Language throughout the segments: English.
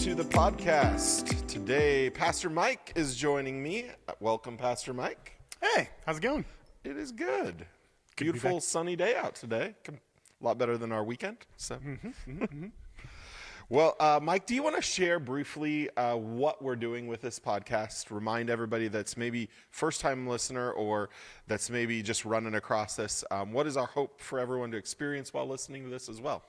to the podcast. Today, Pastor Mike is joining me. Welcome, Pastor Mike. Hey, how's it going? It is good. Beautiful sunny day out today. A lot better than our weekend. So, Well, Mike, do you want to share briefly what we're doing with this podcast? Remind everybody that's maybe first-time listener or that's maybe just running across this. What is our hope for everyone to experience while listening to this as well?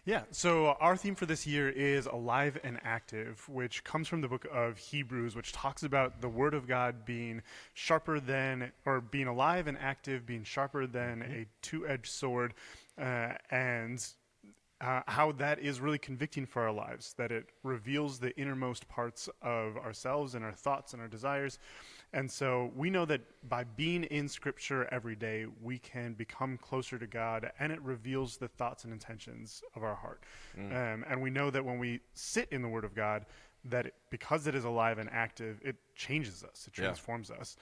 Yeah, so our theme for this year is Alive and Active, which comes from the book of Hebrews, which talks about the Word of God being sharper than, or being alive and active, being sharper than a two-edged sword, and how that is really convicting for our lives, that it reveals the innermost parts of ourselves and our thoughts and our desires. And so we know that by being in Scripture every day, we can become closer to God, and it reveals the thoughts and intentions of our heart. And we know that when we sit in the Word of God, that because it is alive and active, it changes us, it transforms us.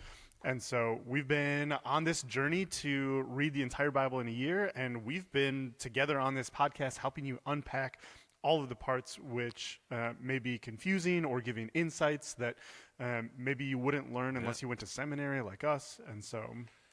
And so we've been on this journey to read the entire Bible in a year, and we've been together on this podcast helping you unpack all of the parts which may be confusing or giving insights that maybe you wouldn't learn unless you went to seminary like us. And so,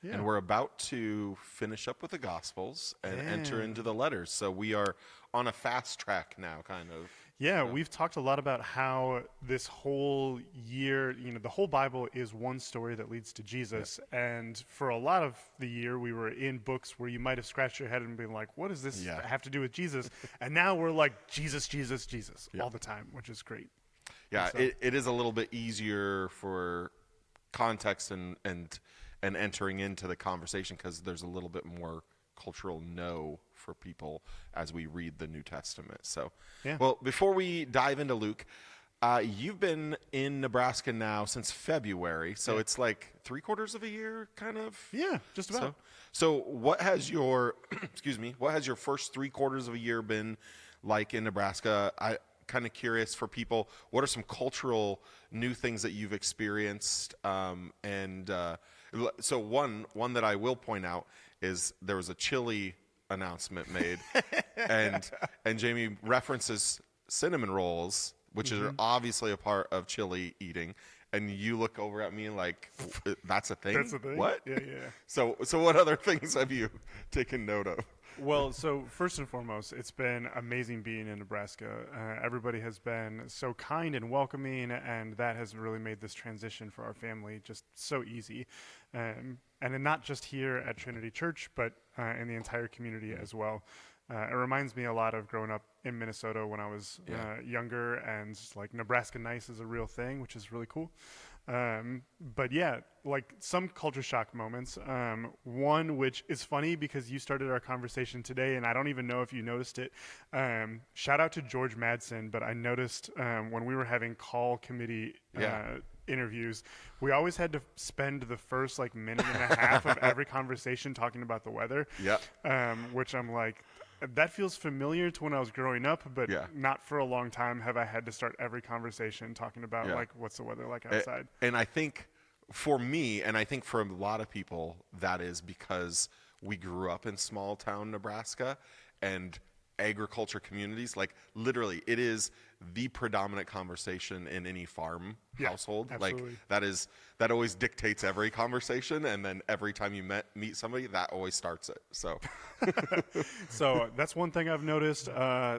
And we're about to finish up with the Gospels and enter into the letters. So we are on a fast track now, kind of. Yeah, we've talked a lot about how this whole year, the whole Bible is one story that leads to Jesus. And for a lot of the year, we were in books where you might have scratched your head and been like, what does this have to do with Jesus? And now we're like, Jesus, Jesus, Jesus all the time, which is great. Yeah, so it is a little bit easier for context and entering into the conversation because there's a little bit more cultural know for people as we read the New Testament. So, well, before we dive into Luke, you've been in Nebraska now since February, so it's like 3/4 of a year, kind of? Yeah, just about. So what has your, what has your first 3/4 of a year been like in Nebraska? I kind of curious for people, what are some cultural new things that you've experienced? So one that I will point out is there was a chili announcement made, and Jamie references cinnamon rolls, which are obviously a part of chili eating, and you look over at me like, that's a thing? That's a thing? What? Yeah. So what other things have you taken note of? Well, so first and foremost, it's been amazing being in Nebraska. Everybody has been so kind and welcoming, and that has really made this transition for our family just so easy. And not just here at Trinity Church, but in the entire community as well. It reminds me a lot of growing up in Minnesota when I was younger, and like Nebraska nice is a real thing, which is really cool. But yeah, like some culture shock moments. One which is funny because you started our conversation today, and I don't even know if you noticed it. Shout out to George Madsen, but I noticed when we were having call committee interviews, we always had to spend the first like minute and a half of every conversation talking about the weather. Which I'm like, that feels familiar to when I was growing up, but not for a long time have I had to start every conversation talking about like what's the weather like outside. And I think for me, and I think for a lot of people, that is because we grew up in small town Nebraska and agriculture communities. Like literally, it is the predominant conversation in any farm household. Absolutely. Like that always dictates every conversation, and then every time you meet somebody, that always starts it. So So that's one thing I've noticed.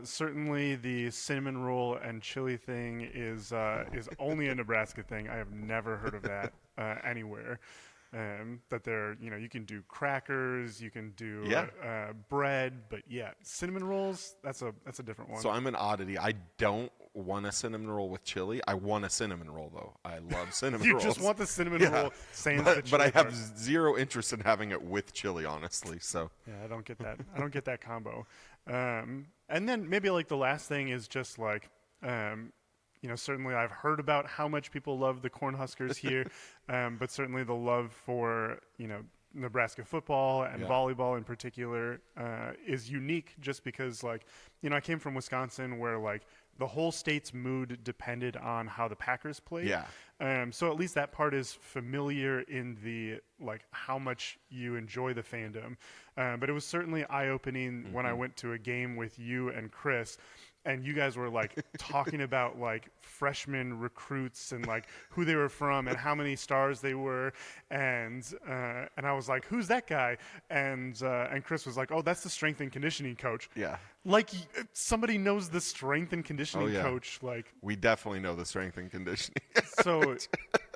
Certainly the cinnamon roll and chili thing is only a Nebraska thing. I have never heard of that anywhere. That you can do crackers, you can do bread, but cinnamon rolls, that's a different one. So I'm an oddity. I don't want a cinnamon roll with chili. I want a cinnamon roll, though. I love cinnamon rolls. You just want the cinnon roll, but I have zero interest in having it with chili, honestly. So I don't get that. I don't get that combo. And then maybe like the last thing is just like, certainly I've heard about how much people love the Cornhuskers here, but certainly the love for, Nebraska football and volleyball in particular is unique just because, like, I came from Wisconsin where, like, the whole state's mood depended on how the Packers played. Yeah. So at least that part is familiar in the like how much you enjoy the fandom. But it was certainly eye-opening when I went to a game with you and Chris, and you guys were like talking about like freshman recruits and like who they were from and how many stars they were, and I was like, who's that guy? And Chris was like, oh, that's the strength and conditioning coach. Yeah. Like somebody knows the strength and conditioning yeah. coach. Like We definitely know the strength and conditioning. so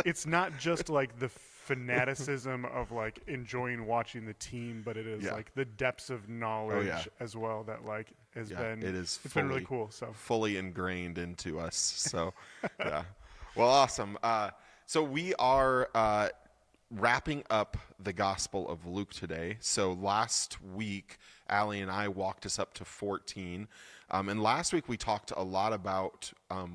it's not just like the fanaticism of like enjoying watching the team, but it is like the depths of knowledge as well that like has been it's been really cool. So fully ingrained into us. So yeah. Well, awesome. So we are wrapping up the Gospel of Luke today. So last week, Allie and I walked us up to 14. And last week we talked a lot about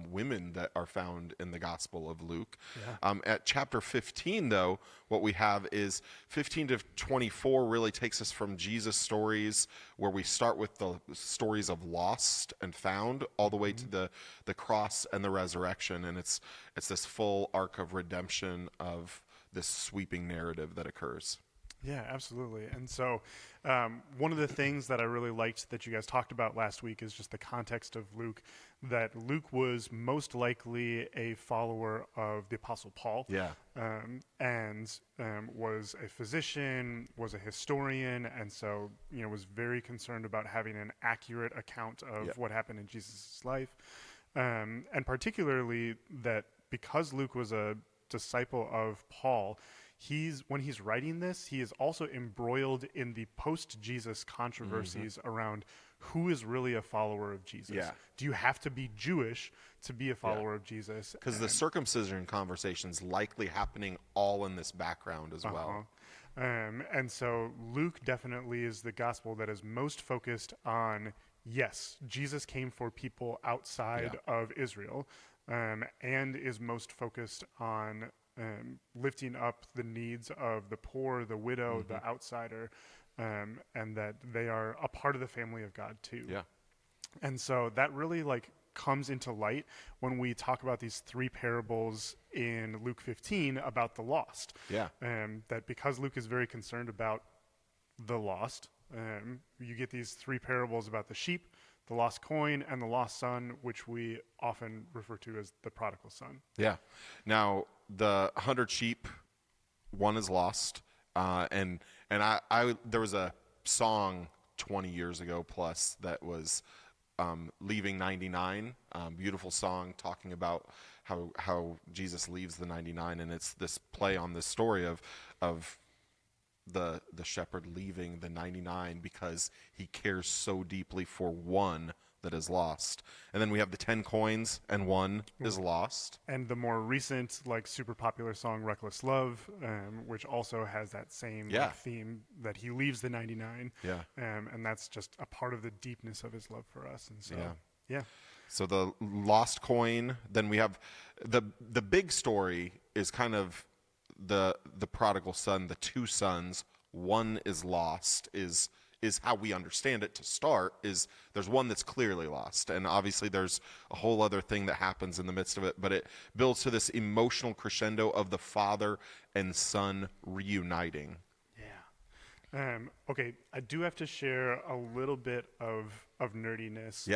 women that are found in the Gospel of Luke. Yeah. At chapter 15, though, what we have is 15 to 24 really takes us from Jesus' stories, where we start with the stories of lost and found, all the way to the cross and the resurrection. And it's this full arc of redemption of this sweeping narrative that occurs. Yeah, absolutely. And so one of the things that I really liked that you guys talked about last week is just the context of Luke, that Luke was most likely a follower of the Apostle Paul. Yeah. And was a physician, was a historian, and so, was very concerned about having an accurate account of what happened in Jesus' life. And particularly that because Luke was a disciple of Paul, when he's writing this, he is also embroiled in the post-Jesus controversies around who is really a follower of Jesus. Yeah. Do you have to be Jewish to be a follower of Jesus? Because the circumcision conversation's likely happening all in this background as well. And so Luke definitely is the gospel that is most focused on, yes, Jesus came for people outside of Israel, and is most focused on lifting up the needs of the poor, the widow, the outsider, and that they are a part of the family of God too. Yeah. And so that really like comes into light when we talk about these three parables in Luke 15 about the lost. Yeah. That because Luke is very concerned about the lost, you get these three parables about the sheep, the lost coin, and the lost son, which we often refer to as the prodigal son. Yeah. Now, the 100 sheep, one is lost, and I there was a song 20 years ago plus that was leaving 99, beautiful song talking about how Jesus leaves the 99, and it's this play on this story of the shepherd leaving the 99 because he cares so deeply for one that is lost. And then we have the 10 coins and one is lost. And the more recent, like, super popular song Reckless Love, which also has that same theme that he leaves the 99. Yeah. And that's just a part of the deepness of his love for us. And so, yeah. So the lost coin, then we have the big story is kind of the prodigal son, the two sons. One is lost, is how we understand it to start. Is there's one that's clearly lost, and obviously there's a whole other thing that happens in the midst of it, but it builds to this emotional crescendo of the father and son reuniting. Okay, I do have to share a little bit of nerdiness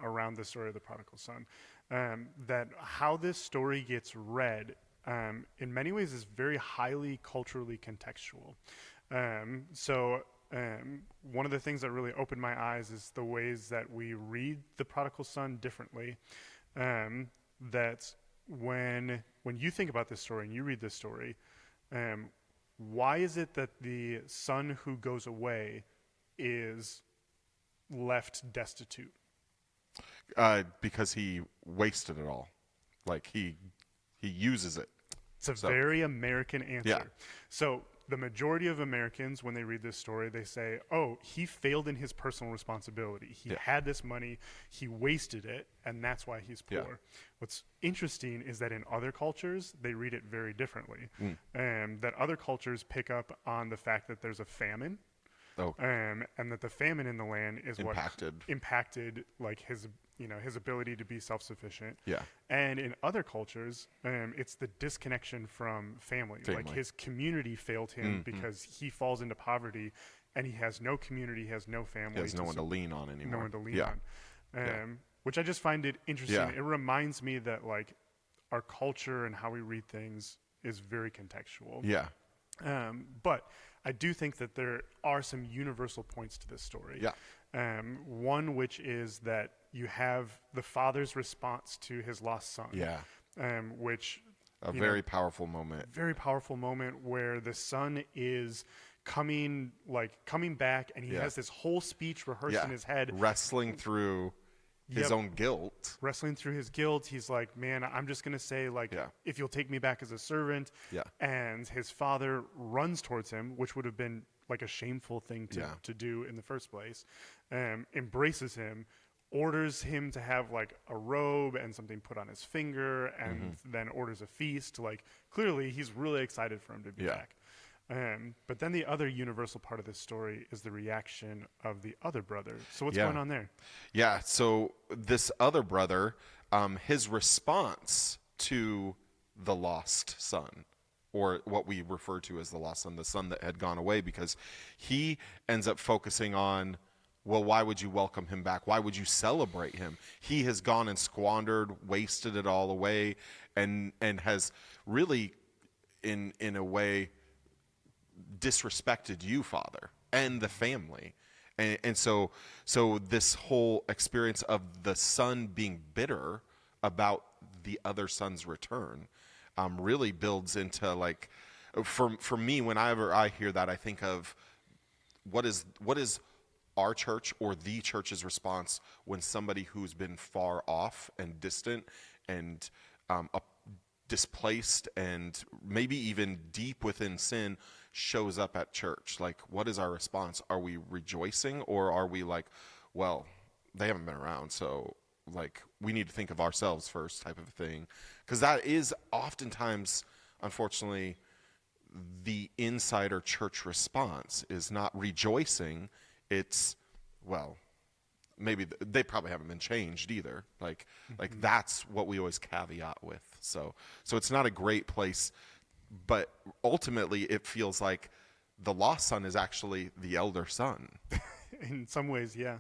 around the story of the prodigal son. That how this story gets read in many ways is very highly culturally contextual. So one of the things that really opened my eyes is the ways that we read the prodigal son differently. That when you think about this story and you read this story, why is it that the son who goes away is left destitute? Because he wasted it all. Like he uses it. It's a very American answer. Yeah. So the majority of Americans, when they read this story, they say, oh, he failed in his personal responsibility. He had this money, he wasted it, and that's why he's poor. Yeah. What's interesting is that in other cultures, they read it very differently. That other cultures pick up on the fact that there's a famine. Oh. And that the famine in the land is Impacted. what impacted like his ability to be self-sufficient. Yeah. And in other cultures, it's the disconnection from family. Like his community failed him because he falls into poverty, and he has no community, he has no family. He has no one to lean on anymore. No one to lean on. Which I just find it interesting. Yeah. It reminds me that like our culture and how we read things is very contextual. Yeah. But I do think that there are some universal points to this story. Yeah. One which is that you have the father's response to his lost son. Yeah. Which a very powerful moment. Very powerful moment where the son is coming back, and he has this whole speech rehearsed in his head, wrestling through his own guilt. Wrestling through his guilt. He's like, man, I'm just going to say, like, if you'll take me back as a servant. Yeah. And his father runs towards him, which would have been like a shameful thing to do in the first place, embraces him, orders him to have like a robe and something put on his finger, and then orders a feast. Like, clearly he's really excited for him to be back. But then the other universal part of this story is the reaction of the other brother. So what's going on there? Yeah. So this other brother, his response to the lost son, or what we refer to as the lost son, the son that had gone away, because he ends up focusing on, well, why would you welcome him back? Why would you celebrate him? He has gone and squandered, wasted it all away, and has really, in a way, disrespected you, Father, and the family. And so this whole experience of the son being bitter about the other son's return really builds into, like, for me, whenever I hear that, I think of what is our church or the church's response when somebody who's been far off and distant and displaced and maybe even deep within sin shows up at church. Like, what is our response? Are we rejoicing, or are we like, well, they haven't been around, so like we need to think of ourselves first, type of thing? Because that is oftentimes, unfortunately, the insider church response is not rejoicing. It's, well, maybe they probably haven't been changed either. Like that's what we always caveat with. So it's not a great place, but ultimately it feels like the lost son is actually the elder son. In some ways, yeah.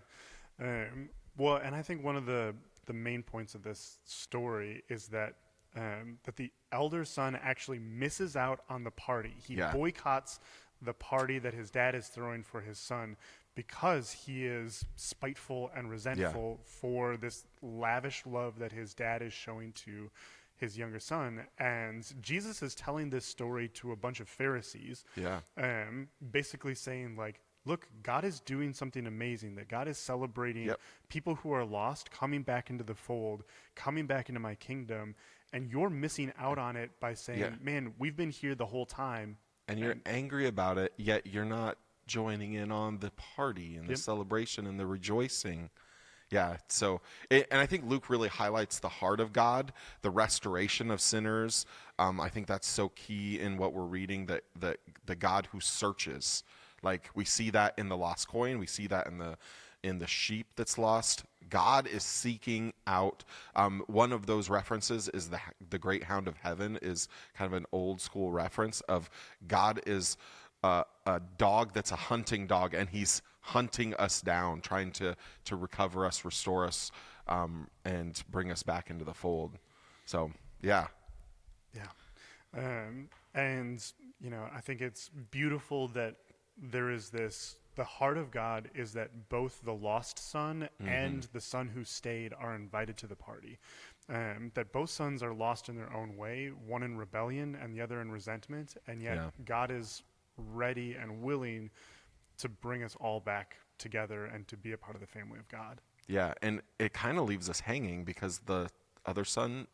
Well, and I think one of the main points of this story is that the elder son actually misses out on the party. He boycotts the party that his dad is throwing for his son because he is spiteful and resentful for this lavish love that his dad is showing to his younger son. And Jesus is telling this story to a bunch of Pharisees, basically saying, like, look, God is doing something amazing, that God is celebrating people who are lost coming back into the fold, coming back into my kingdom, and you're missing out on it by saying, man, we've been here the whole time. And you're angry about it, yet you're not joining in on the party and the celebration and the rejoicing. Yeah, and I think Luke really highlights the heart of God, the restoration of sinners. I think that's so key in what we're reading, that the God who searches. Like, we see that in the lost coin, we see that in the sheep that's lost. God is seeking out. One of those references is the great hound of heaven, is kind of an old school reference of God is a dog that's a hunting dog, and he's hunting us down, trying to recover us, restore us, and bring us back into the fold. So, yeah. And, I think it's beautiful that there is the heart of God is that both the lost son and the son who stayed are invited to the party. That both sons are lost in their own way, one in rebellion and the other in resentment, and yet God is ready and willing to bring us all back together and to be a part of the family of God. Yeah, and it kind of leaves us hanging because the other son,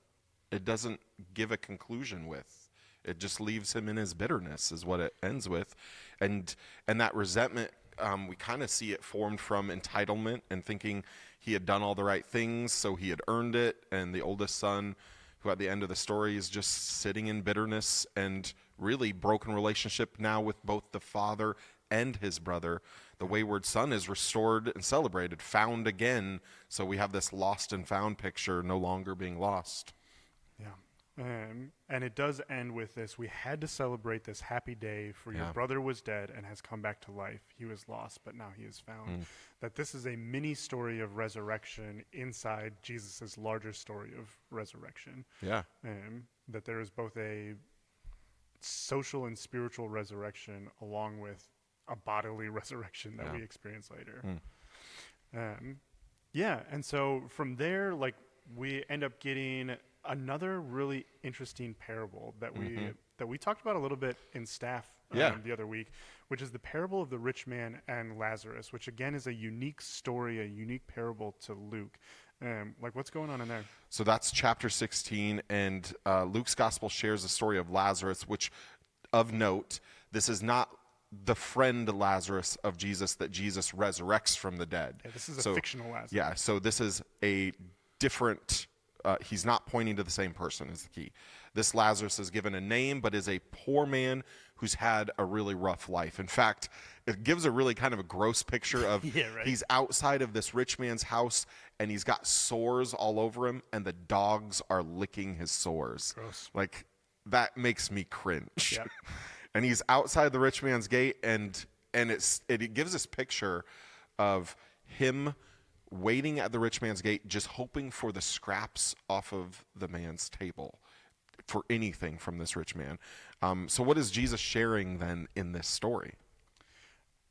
it doesn't give a conclusion with. It just leaves him in his bitterness is what it ends with. And that resentment, we kind of see it formed from entitlement and thinking he had done all the right things, so he had earned it. And the oldest son, who at the end of the story is just sitting in bitterness and really broken relationship now with both the father and his brother, The wayward son is restored and celebrated, found again. So we have this lost and found picture, no longer being lost. Yeah. And it does end with this. We had to celebrate this happy day, for your brother was dead and has come back to life. He was lost, but now he is found. That this is a mini story of resurrection inside Jesus' larger story of resurrection. Yeah. That there is both a social and spiritual resurrection along with a bodily resurrection that we experience later. And so from there, like, we end up getting another really interesting parable that we talked about a little bit in staff the other week, which is the parable of the rich man and Lazarus, which again is a unique story, a unique parable to Luke. Like, what's going on in there? So that's chapter 16, and Luke's gospel shares the story of Lazarus, which, of note, this is not the friend Lazarus of Jesus that Jesus resurrects from the dead. Yeah, this is a fictional Lazarus. Yeah, so this is a different, he's not pointing to the same person is the key. This Lazarus is given a name, but is a poor man who's had a really rough life. In fact, it gives a really kind of a gross picture of he's outside of this rich man's house, and he's got sores all over him, and the dogs are licking his sores. Gross. Like, that makes me cringe. Yep. And he's outside the rich man's gate, and it gives this picture of him waiting at the rich man's gate, just hoping for the scraps off of the man's table, for anything from this rich man. So what is Jesus sharing then in this story?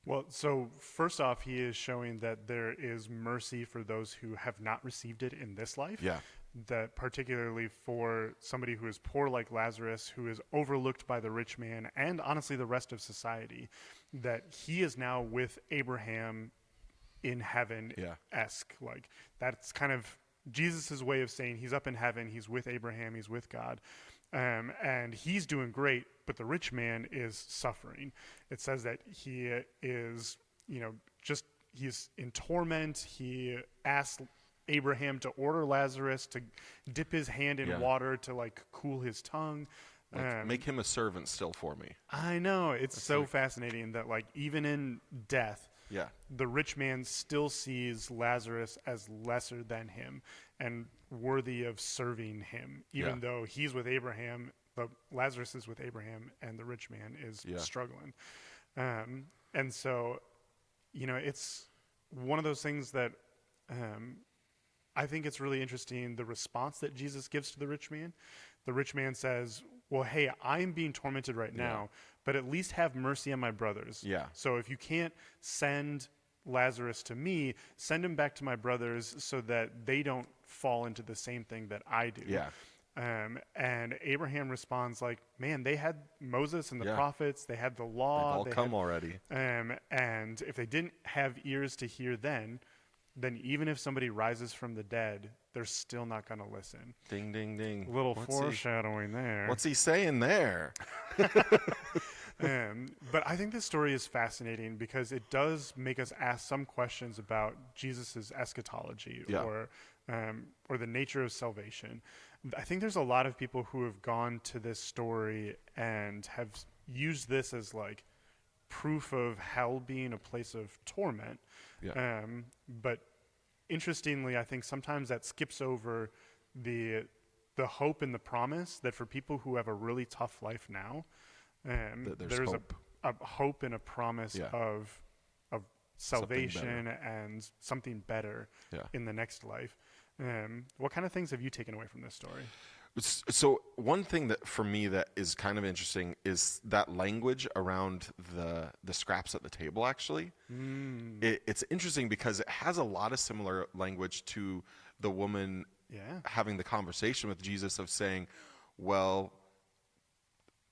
Well, so first off, he is showing that there is mercy for those who have not received it in this life. Yeah. That particularly for somebody who is poor like Lazarus, who is overlooked by the rich man and honestly the rest of society, that he is now with Abraham in heaven-esque. Like, that's kind of Jesus' way of saying he's up in heaven, he's with Abraham, he's with God. And he's doing great, but the rich man is suffering. It says that he is, he's in torment. He asks Abraham to order Lazarus to dip his hand in water to, like, cool his tongue. Like, make him a servant still for me. I know. It's so fascinating that, like, even in death, the rich man still sees Lazarus as lesser than him and worthy of serving him, even though he's with Abraham. But Lazarus is with Abraham, and the rich man is struggling. And so, it's one of those things that I think it's really interesting, the response that Jesus gives to the rich man. The rich man says, well, hey, I'm being tormented right now, but at least have mercy on my brothers. Yeah. So if you can't send Lazarus to me, send him back to my brothers so that they don't fall into the same thing that I do. Yeah. And Abraham responds like, man, they had Moses and the prophets, they had the law. They've all come already. And if they didn't have ears to hear then even if somebody rises from the dead, they're still not going to listen. Ding, ding, ding. Little foreshadowing there. What's he saying there? But I think this story is fascinating because it does make us ask some questions about Jesus's eschatology or the nature of salvation. I think there's a lot of people who have gone to this story and have used this as, like, proof of hell being a place of torment. But interestingly, I think sometimes that skips over the hope and the promise that for people who have a really tough life now, there's hope. a hope and a promise of salvation and something better in the next life. What kind of things have you taken away from this story? So one thing that for me that is kind of interesting is that language around the scraps at the table. Actually, it's interesting because it has a lot of similar language to the woman having the conversation with Jesus of saying, well,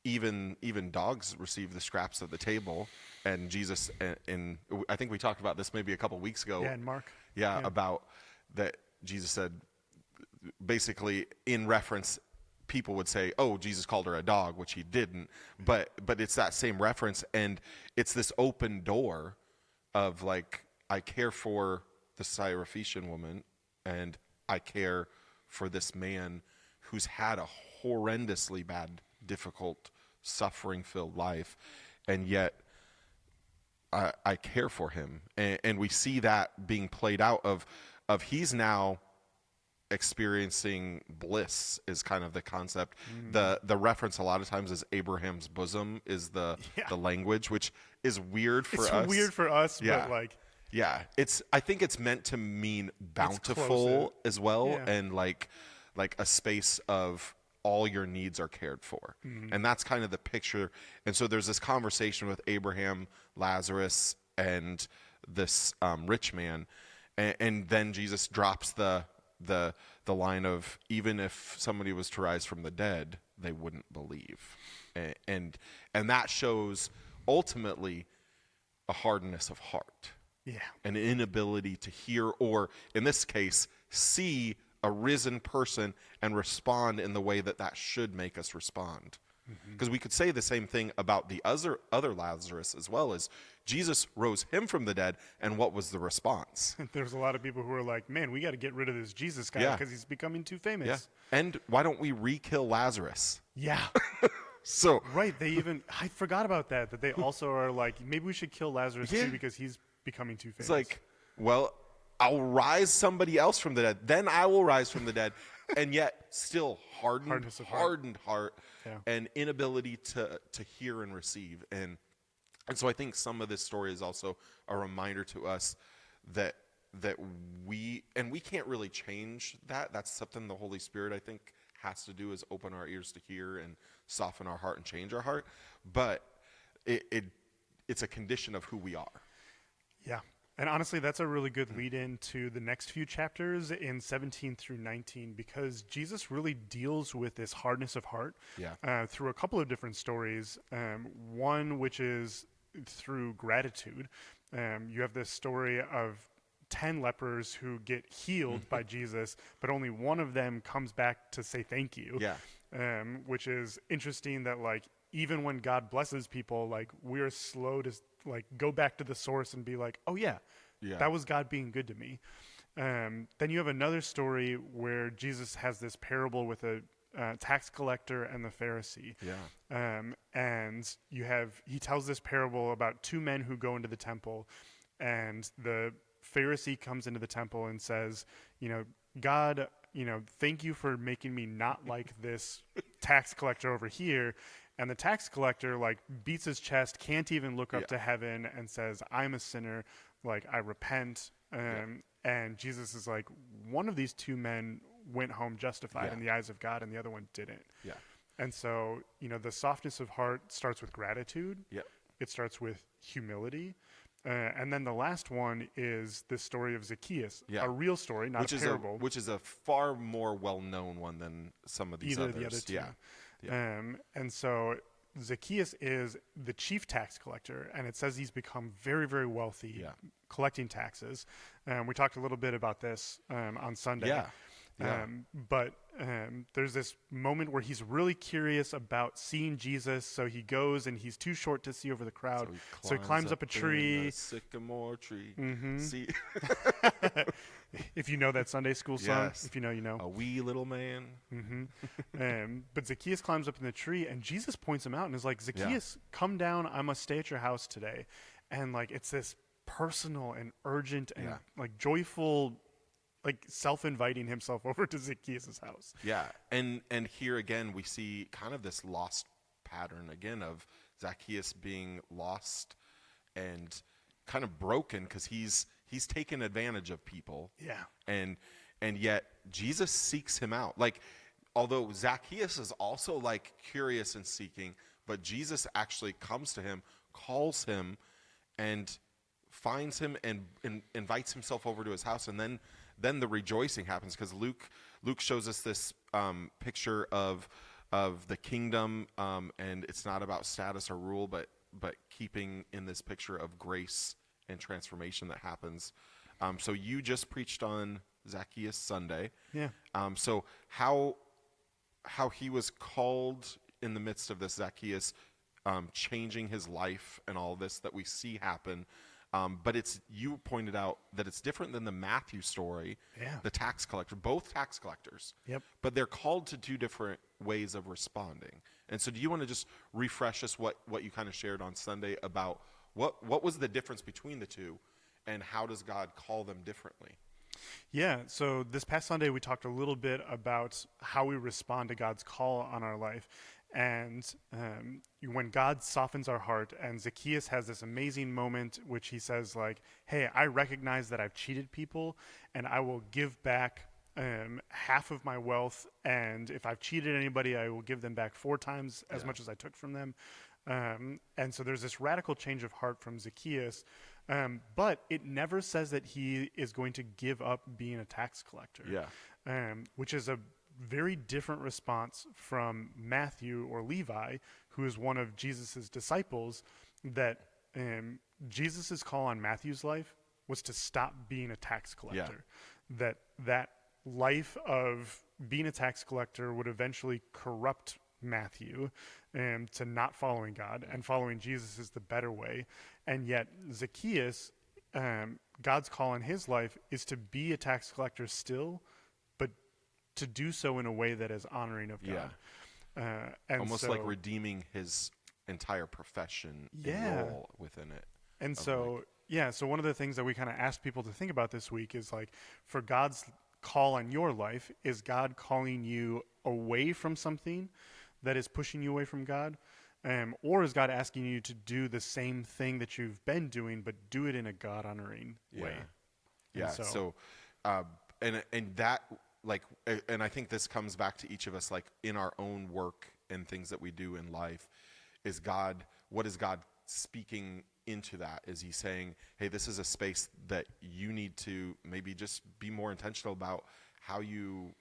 even dogs receive the scraps at the table. And Jesus, and I think we talked about this maybe a couple weeks ago. Yeah, in Mark. About that. Jesus said, basically in reference, people would say, oh, Jesus called her a dog, which he didn't. But it's that same reference, and it's this open door of, like, I care for the Syrophoenician woman, and I care for this man who's had a horrendously bad, difficult, suffering-filled life, and yet I care for him. And we see that being played out of he's now experiencing bliss is kind of the concept. The reference a lot of times is Abraham's bosom is the language, which is weird for us. It's weird for us, Yeah. but like, I think it's meant to mean bountiful as well, and like a space of all your needs are cared for. And that's kind of the picture. And so there's this conversation with Abraham, Lazarus, and this rich man. And then Jesus drops the line of, even if somebody was to rise from the dead, they wouldn't believe. And that shows ultimately a hardness of heart. yeah, An inability to hear, or in this case, see a risen person and respond in the way that should make us respond. Because we could say the same thing about the other Lazarus as well, as Jesus rose him from the dead, and what was the response? there's a lot of people who are like, man, we got to get rid of this Jesus guy because he's becoming too famous. Yeah. And why don't we re-kill Lazarus? Yeah. So Right. I forgot about that they also are like, maybe we should kill Lazarus too because he's becoming too famous. it's like, well, I'll rise somebody else from the dead, then I will rise from the dead. And yet still hardened heart and inability to hear and receive. And so I think some of this story is also a reminder to us that we can't really change that. That's something the Holy Spirit, I think, has to do, is open our ears to hear and soften our heart and change our heart. But it's a condition of who we are. Yeah. And honestly, that's a really good lead in to the next few chapters in 17 through 19, because Jesus really deals with this hardness of heart through a couple of different stories. One, which is through gratitude. You have this story of 10 lepers who get healed by Jesus, but only one of them comes back to say thank you. Yeah. Which is interesting that, like, even when God blesses people, like, we're slow to like go back to the source and be like, oh yeah, that was God being good to me. Then you have another story where Jesus has this parable with a tax collector and the Pharisee. And he tells this parable about two men who go into the temple, and the Pharisee comes into the temple and says, God, thank you for making me not like this tax collector over here. And the tax collector, like, beats his chest, can't even look up to heaven, and says, I'm a sinner, like, I repent. And Jesus is like, one of these two men went home justified in the eyes of God, and the other one didn't. And so, the softness of heart starts with gratitude. It starts with humility. And then the last one is the story of Zacchaeus, a real story, not a parable. Which is a far more well-known one than some of these others. The other two. And so Zacchaeus is the chief tax collector, and it says he's become very, very wealthy collecting taxes. We talked a little bit about this on Sunday. But there's this moment where he's really curious about seeing Jesus, so he goes, and he's too short to see over the crowd, so he climbs up a tree. Sycamore tree. See? If you know that Sunday school song, if you know, you know. A wee little man. But Zacchaeus climbs up in the tree, and Jesus points him out and is like, Zacchaeus, come down. I must stay at your house today. And like, it's this personal and urgent and like joyful, like self-inviting himself over to Zacchaeus' house. And here again, we see kind of this lost pattern again of Zacchaeus being lost and kind of broken because he's taken advantage of people. And yet Jesus seeks him out. Like, although Zacchaeus is also like curious and seeking, but Jesus actually comes to him, calls him, and finds him and invites himself over to his house. And then the rejoicing happens, because Luke shows us this picture of the kingdom, and it's not about status or rule, but keeping in this picture of grace and transformation that happens. So you just preached on Zacchaeus Sunday. So how he was called in the midst of this Zacchaeus changing his life and all this that we see happen. But you pointed out that it's different than the Matthew story, the tax collector, both tax collectors. But they're called to two different ways of responding. And so do you want to just refresh us what you kind of shared on Sunday about What was the difference between the two, and how does God call them differently? Yeah, so this past Sunday we talked a little bit about how we respond to God's call on our life. And when God softens our heart, and Zacchaeus has this amazing moment which he says, like, hey, I recognize that I've cheated people, and I will give back half of my wealth, and if I've cheated anybody, I will give them back 4 times as much as I took from them. And so there's this radical change of heart from Zacchaeus, but it never says that he is going to give up being a tax collector, which is a very different response from Matthew or Levi, who is one of Jesus's disciples, that Jesus's call on Matthew's life was to stop being a tax collector. That life of being a tax collector would eventually corrupt Matthew to not following God, and following Jesus is the better way. And yet Zacchaeus, God's call on his life is to be a tax collector still, but to do so in a way that is honoring of God. And almost like redeeming his entire profession and role within it. And so, so one of the things that we kind of asked people to think about this week is, like, for God's call on your life, is God calling you away from something that is pushing you away from God? Or is God asking you to do the same thing that you've been doing, but do it in a God-honoring way? And that, like, and I think this comes back to each of us, like, in our own work and things that we do in life, what is God speaking into that? Is he saying, hey, this is a space that you need to maybe just be more intentional about how you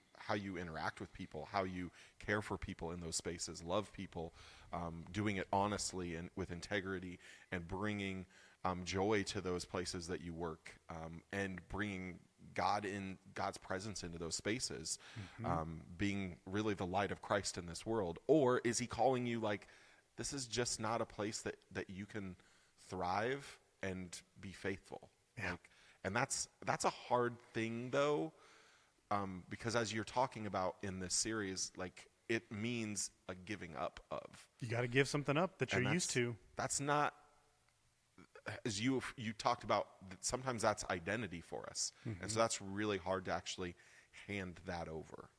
interact with people, how you care for people in those spaces, love people, doing it honestly and with integrity, and bringing joy to those places that you work, and bringing God's presence into those spaces, being really the light of Christ in this world? Or is he calling you, like, this is just not a place that you can thrive and be faithful? And that's a hard thing, though, because as you're talking about in this series, like, it means a giving up of. You got to give something up that you're used to. That's not, as you talked about, sometimes that's identity for us. And so that's really hard to actually hand that over.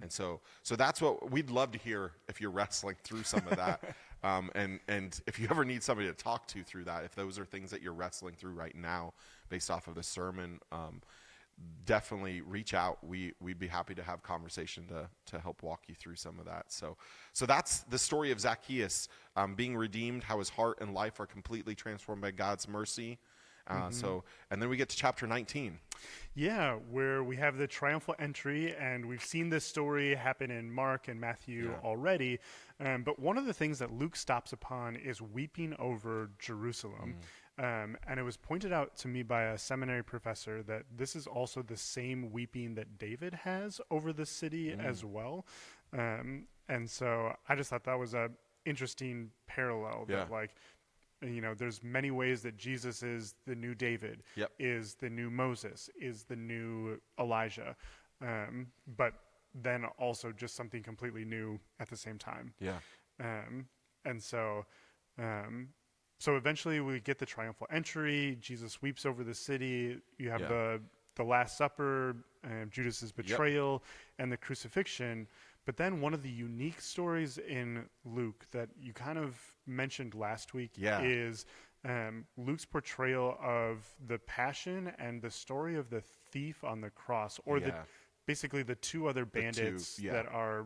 And so that's what we'd love to hear, if you're wrestling through some of that. And if you ever need somebody to talk to through that, if those are things that you're wrestling through right now based off of the sermon, definitely reach out. We'd be happy to have conversation to help walk you through some of that. So that's the story of Zacchaeus, being redeemed, how his heart and life are completely transformed by God's mercy. And then we get to chapter 19. Yeah, where we have the triumphal entry, and we've seen this story happen in Mark and Matthew already. But one of the things that Luke stops upon is weeping over Jerusalem. And it was pointed out to me by a seminary professor that this is also the same weeping that David has over the city as well. And so I just thought that was a interesting parallel, that, like, you know, there's many ways that Jesus is the new David, is the new Moses, is the new Elijah, but then also just something completely new at the same time. And so eventually we get the triumphal entry. Jesus weeps over the city. You have the Last Supper, Judas's betrayal, and the crucifixion. But then one of the unique stories in Luke that you kind of mentioned last week is Luke's portrayal of the passion and the story of the thief on the cross, or basically the two other bandits that are,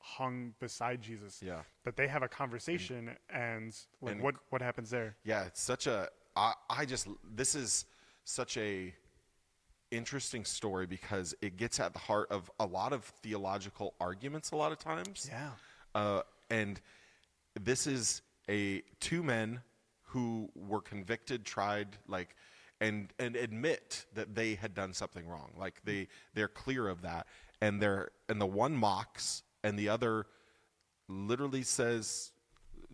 hung beside Jesus. That they have a conversation, and what happens there? It's such a this is such a interesting story, because it gets at the heart of a lot of theological arguments a lot of times. And this is two men who were convicted, tried, like, and admit that they had done something wrong. Like, they're clear of that, and the one mocks, and the other literally says,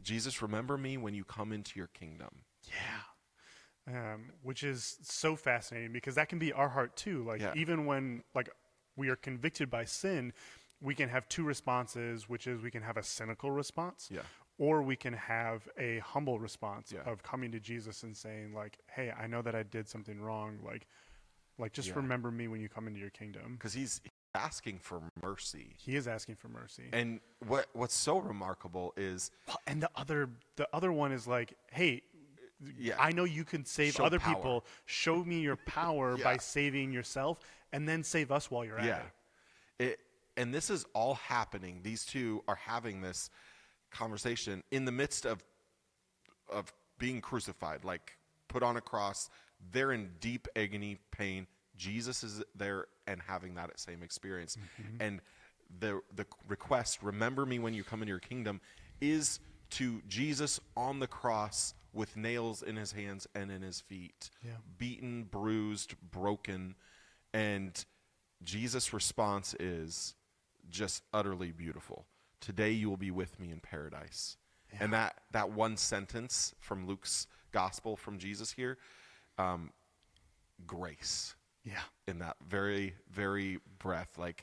Jesus, remember me when you come into your kingdom. Which is so fascinating, because that can be our heart too. Like, even when, like, we are convicted by sin, we can have two responses, which is we can have a cynical response, or we can have a humble response Yeah. of coming to Jesus and saying like, hey, I know that I did something wrong. Like just Yeah. remember me when you come into your kingdom. Because he's asking for mercy. He is asking for mercy. And what's so remarkable is, Well, and the other one is like, hey, yeah, I know you can save Show other power. people. Show me your power Yeah. by saving yourself, and then save us while you're at it. And this is all happening. These two are having this conversation in the midst of being crucified, like put on a cross. They're in deep agony, pain. Jesus is there and having that same experience. Mm-hmm. And the request, remember me when you come into your kingdom, is to Jesus on the cross with nails in his hands and in his feet, Yeah. beaten, bruised, broken. And Jesus' response is just utterly beautiful. Today you will be with me in paradise. Yeah. And that one sentence from Luke's gospel from Jesus here, grace. Yeah. In that very, very breath. I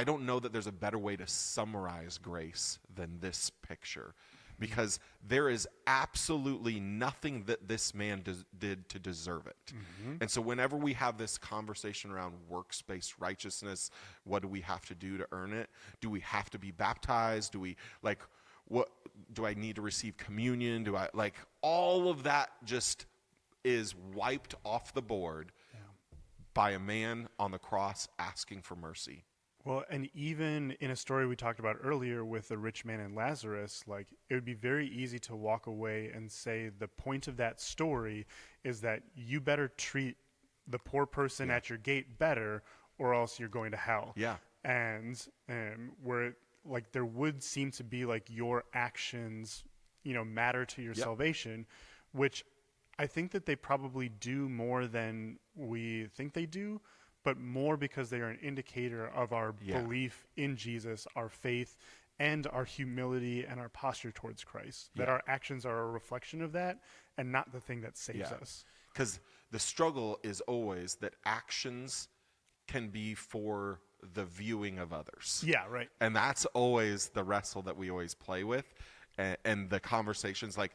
don't know that there's a better way to summarize grace than this picture, because there is absolutely nothing that this man did to deserve it. Mm-hmm. And so whenever we have this conversation around works-based righteousness, what do we have to do to earn it? Do we have to be baptized? What do I need to receive communion? All of that just is wiped off the board by a man on the cross asking for mercy. Well, and even in a story we talked about earlier with the rich man and Lazarus, like it would be very easy to walk away and say the point of that story is that you better treat the poor person at your gate better, or else you're going to hell. Yeah. And where like there would seem to be like your actions, matter to your salvation, which I think that they probably do more than we think they do, but more because they are an indicator of our belief in Jesus, our faith, and our humility and our posture towards Christ. That our actions are a reflection of that and not the thing that saves us. Because the struggle is always that actions can be for the viewing of others. Yeah, right. And that's always the wrestle that we always play with. And the conversations, like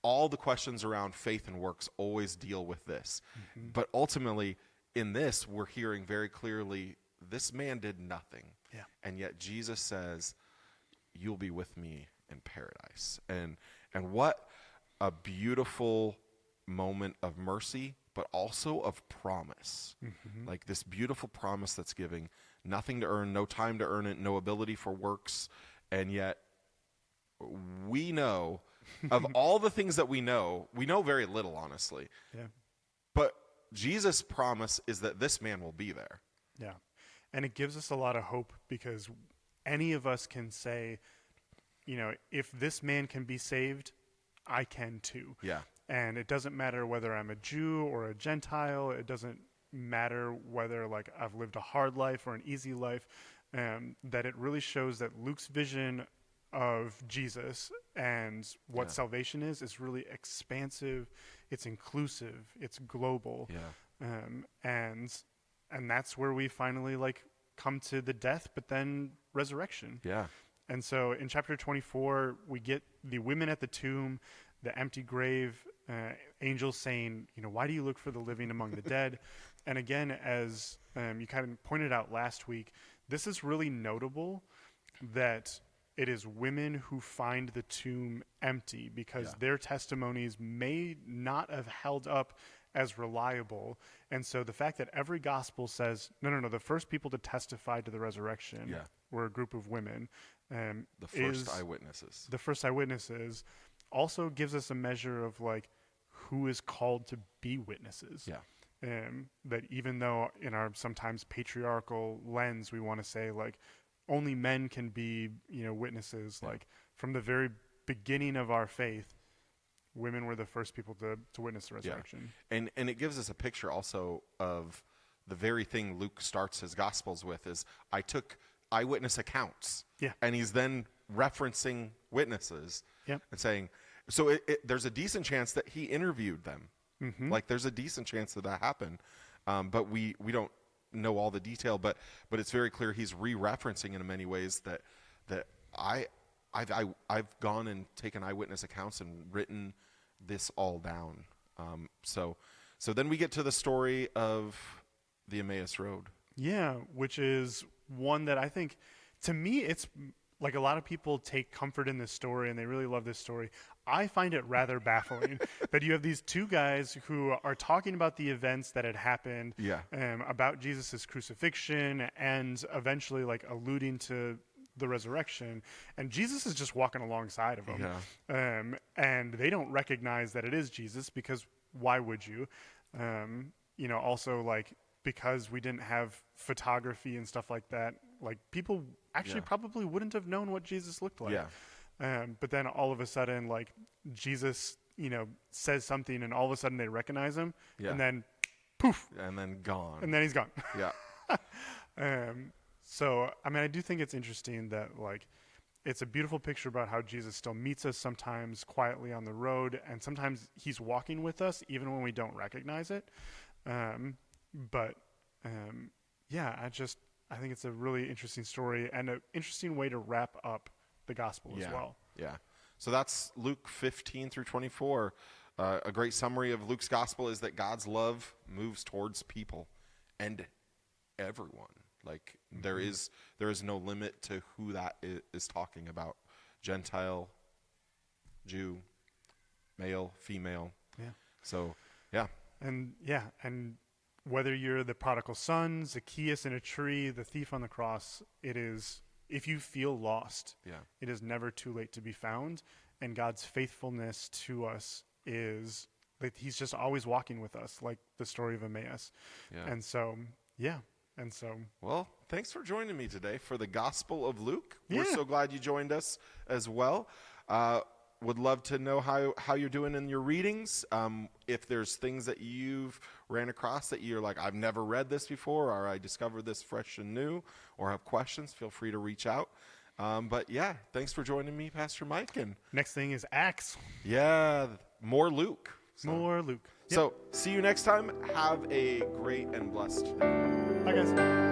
all the questions around faith and works always deal with this. Mm-hmm. But ultimately, in this, we're hearing very clearly, this man did nothing. Yeah. And yet Jesus says, you'll be with me in paradise. And what a beautiful moment of mercy, but also of promise. Mm-hmm. Like this beautiful promise that's giving nothing to earn, no time to earn it, no ability for works. And yet we know of all the things that we know very little, honestly. Yeah. But Jesus' promise is that this man will be there. Yeah. And it gives us a lot of hope because any of us can say, if this man can be saved, I can too. Yeah. And it doesn't matter whether I'm a Jew or a Gentile. It doesn't matter whether I've lived a hard life or an easy life. That it really shows that Luke's vision of Jesus and what salvation is really expansive. It's inclusive. It's global. Yeah. And that's where we finally come to the death, but then resurrection. Yeah. And so in chapter 24, we get the women at the tomb, the empty grave, angels saying, why do you look for the living among the dead? And again, as you kind of pointed out last week, this is really notable that it is women who find the tomb empty because their testimonies may not have held up as reliable. And so the fact that every gospel says, no, the first people to testify to the resurrection were a group of women. The first eyewitnesses. The first eyewitnesses also gives us a measure of who is called to be witnesses. Yeah. That even though in our sometimes patriarchal lens, we want to say only men can be, witnesses. Yeah. From the very beginning of our faith, women were the first people to witness the resurrection. Yeah. And it gives us a picture also of the very thing Luke starts his Gospels with is, I took eyewitness accounts. Yeah. And he's then referencing witnesses and saying, so there's a decent chance that he interviewed them. Mm-hmm. There's a decent chance that happened. But we don't know all the detail, but it's very clear he's re-referencing in many ways that I've gone and taken eyewitness accounts and written this all down. So then we get to the story of the Emmaus Road. Yeah, which is one that I think, to me, it's like a lot of people take comfort in this story and they really love this story. I find it rather baffling that you have these two guys who are talking about the events that had happened, about Jesus' crucifixion and eventually like alluding to the resurrection, and Jesus is just walking alongside of them, and they don't recognize that it is Jesus, because why would you? Also, like, because we didn't have photography and stuff like that, like, people actually probably wouldn't have known what Jesus looked like. But then all of a sudden, like, Jesus, says something, and all of a sudden they recognize him, and then poof, and then gone, and then he's gone. So I mean, I do think it's interesting that, like, it's a beautiful picture about how Jesus still meets us sometimes quietly on the road, and sometimes he's walking with us even when we don't recognize it. I think it's a really interesting story and an interesting way to wrap up the gospel as well. Yeah. So that's Luke 15 through 24. A great summary of Luke's gospel is that God's love moves towards people and everyone. Like, there is no limit to who that is talking about. Gentile, Jew, male, female. Yeah. So, yeah. And whether you're the prodigal son, Zacchaeus in a tree, the thief on the cross, it is, if you feel lost, it is never too late to be found. And God's faithfulness to us is that he's just always walking with us, like the story of Emmaus. And so, well, thanks for joining me today for the Gospel of Luke. We're so glad you joined us as well. Would love to know how you're doing in your readings. If there's things that you've ran across that you're like, I've never read this before, or I discovered this fresh and new, or have questions, feel free to reach out. Thanks for joining me, Pastor Mike. And next thing is Acts. More Luke. More Luke. So see you next time. Have a great and blessed day. Bye, guys.